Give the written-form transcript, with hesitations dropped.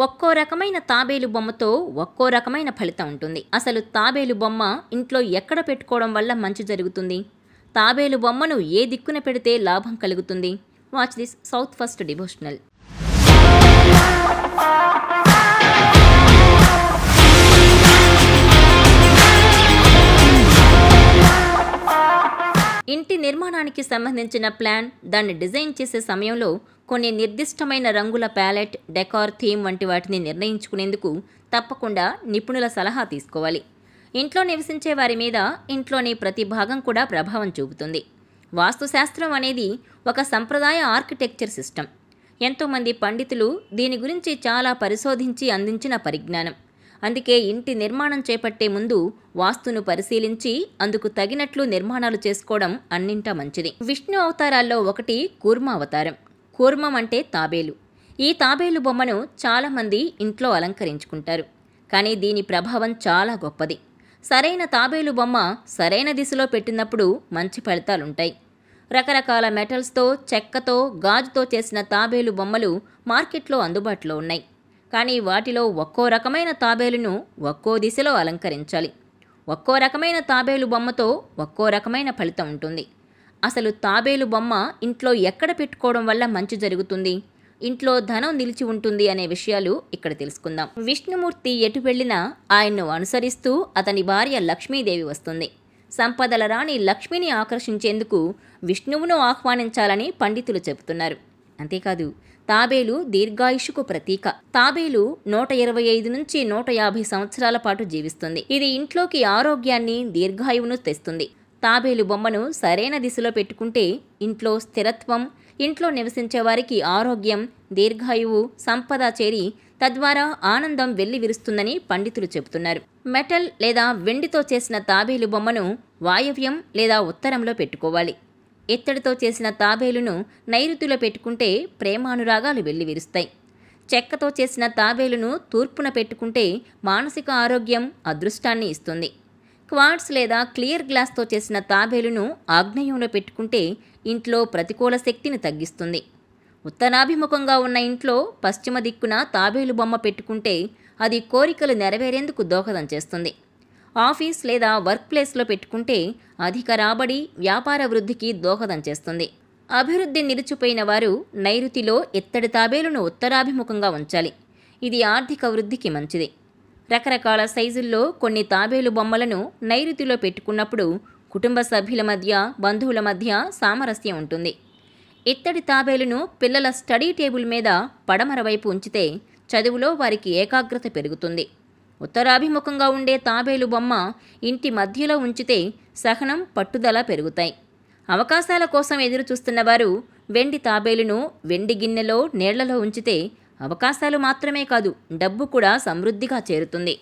ఒక్కో రకమైన తాబేలు బొమ్మతో ఒక్కో రకమైన ఫలితం ఉంటుంది. అసలు తాబేలు బొమ్మ ఇంట్లో ఎక్కడ పెట్టుకోవడం వల్ల మంచి జరుగుతుంది? తాబేలు బొమ్మను ఏ దిక్కున పెడితే లాభం కలుగుతుంది? Watch this south first devotional. ఇంటి నిర్మాణానికి సంబంధించిన ప్లాన్, దాన్ని డిజైన్ చేసే సమయంలో కొన్ని నిర్దిష్టమైన రంగుల ప్యాలెట్, డెకార్, థీమ్ వంటి వాటిని నిర్ణయించుకునేందుకు తప్పకుండా నిపుణుల సలహా తీసుకోవాలి. ఇంట్లో నివసించే వారి మీద ఇంట్లోని ప్రతి భాగం కూడా ప్రభావం చూపుతుంది. వాస్తుశాస్త్రం అనేది ఒక సంప్రదాయ ఆర్కిటెక్చర్ సిస్టమ్. ఎంతోమంది పండితులు దీని గురించి చాలా పరిశోధించి అందించిన పరిజ్ఞానం. అందుకే ఇంటి నిర్మాణం చేపట్టే ముందు వాస్తును పరిశీలించి అందుకు తగినట్లు నిర్మాణాలు చేసుకోవడం అన్నింటా మంచిది. విష్ణు అవతారాల్లో ఒకటి కూర్మ అవతారం. కూర్మం అంటే తాబేలు. ఈ తాబేలు బొమ్మను చాలామంది ఇంట్లో అలంకరించుకుంటారు. కానీ దీని ప్రభావం చాలా గొప్పది. సరైన తాబేలు బొమ్మ సరైన దిశలో పెట్టినప్పుడు మంచి ఫలితాలుంటాయి. రకరకాల మెటల్స్తో, చెక్కతో, గాజుతో చేసిన తాబేలు బొమ్మలు మార్కెట్లో అందుబాటులో ఉన్నాయి. కానీ వాటిలో ఒక్కో రకమైన తాబేలును ఒక్కో దిశలో అలంకరించాలి. ఒక్కో రకమైన తాబేలు బొమ్మతో ఒక్కో రకమైన ఫలితం ఉంటుంది. అసలు తాబేలు బొమ్మ ఇంట్లో ఎక్కడ పెట్టుకోవడం వల్ల మంచి జరుగుతుంది, ఇంట్లో ధనం నిలిచి ఉంటుంది అనే విషయాలు ఇక్కడ తెలుసుకుందాం. విష్ణుమూర్తి ఎటు వెళ్ళినా ఆయన్ను అనుసరిస్తూ అతని భార్య లక్ష్మీదేవి వస్తుంది. సంపదల రాణి లక్ష్మిని ఆకర్షించేందుకు విష్ణువును ఆహ్వానించాలని పండితులు చెబుతున్నారు. అంతేకాదు, తాబేలు దీర్ఘాయుషుకు ప్రతీక. తాబేలు 125 నుంచి 150 సంవత్సరాల పాటు జీవిస్తుంది. ఇది ఇంట్లోకి ఆరోగ్యాన్ని, దీర్ఘాయువును తెస్తుంది. తాబేలు బొమ్మను సరైన దిశలో పెట్టుకుంటే ఇంట్లో స్థిరత్వం, ఇంట్లో నివసించే వారికి ఆరోగ్యం, దీర్ఘాయువు, సంపద చేరి తద్వారా ఆనందం వెల్లివిరుస్తుందని పండితులు చెబుతున్నారు. మెటల్ లేదా వెండితో చేసిన తాబేలు బొమ్మను వాయవ్యం లేదా ఉత్తరంలో పెట్టుకోవాలి. ఇత్తడితో చేసిన తాబేలును నైరుతిలో పెట్టుకుంటే ప్రేమానురాగాలు వెల్లివిరుస్తాయి. చెక్కతో చేసిన తాబేలును తూర్పున పెట్టుకుంటే మానసిక ఆరోగ్యం, అదృష్టాన్ని ఇస్తుంది. క్వార్ట్స్ లేదా క్లియర్ గ్లాస్తో చేసిన తాబేలును ఆగ్నేయంలో పెట్టుకుంటే ఇంట్లో ప్రతికూల శక్తిని తగ్గిస్తుంది. ఉత్తరాభిముఖంగా ఉన్న ఇంట్లో పశ్చిమ దిక్కున తాబేలు బొమ్మ పెట్టుకుంటే అది కోరికలు నెరవేరేందుకు దోహదం చేస్తుంది. ఆఫీస్ లేదా వర్క్ ప్లేస్లో పెట్టుకుంటే అధిక రాబడి, వ్యాపార వృద్ధికి దోహదం చేస్తుంది. అభివృద్ధి నిలిచిపోయిన వారు నైరుతిలో ఇత్తడి తాబేలును ఉత్తరాభిముఖంగా ఉంచాలి. ఇది ఆర్థిక వృద్ధికి మంచిది. రకరకాల సైజుల్లో కొన్ని తాబేలు బొమ్మలను నైరుతిలో పెట్టుకున్నప్పుడు కుటుంబ సభ్యుల మధ్య, బంధువుల మధ్య సామరస్యం ఉంటుంది. ఇత్తడి తాబేలును పిల్లల స్టడీ టేబుల్ మీద పడమర వైపు ఉంచితే చదువులో వారికి ఏకాగ్రత పెరుగుతుంది. ఉత్తరాభిముఖంగా ఉండే తాబేలు బొమ్మ ఇంటి మధ్యలో ఉంచితే సహనం, పట్టుదల పెరుగుతాయి. అవకాశాల కోసం ఎదురు చూస్తున్న వారు వెండి తాబేలును వెండి గిన్నెలో, నీళ్లలో ఉంచితే అవకాశాలు మాత్రమే కాదు, డబ్బు కూడా సమృద్ధిగా చేరుతుంది.